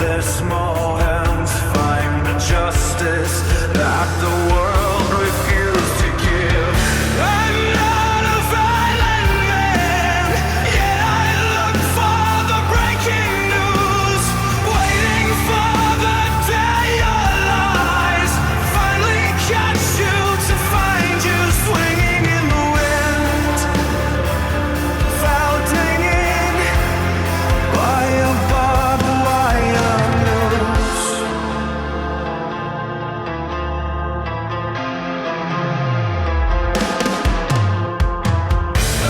their small hands find the justice that the world refused to give. I'm not a violent man, yet I look for the breaking news, waiting for the day your lies finally catch you, to find you swinging in the wind, floating in by a barbed wire noose.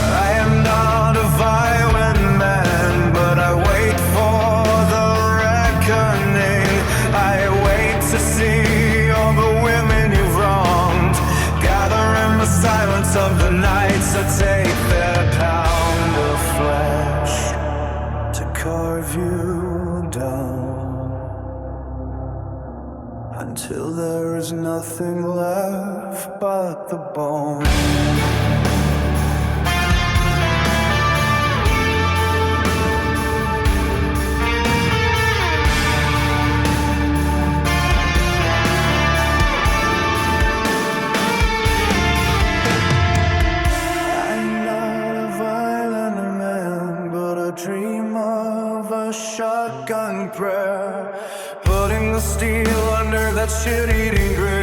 I am not a violent man, but I wait for the reckoning. I wait to see all the women you've wronged gather in the silence of the night to take their pound of flesh, to carve you down until there is nothing left but the bone. I'm not a violent man, but I dream of a shotgun prayer, putting the steel under that shit-eating grin.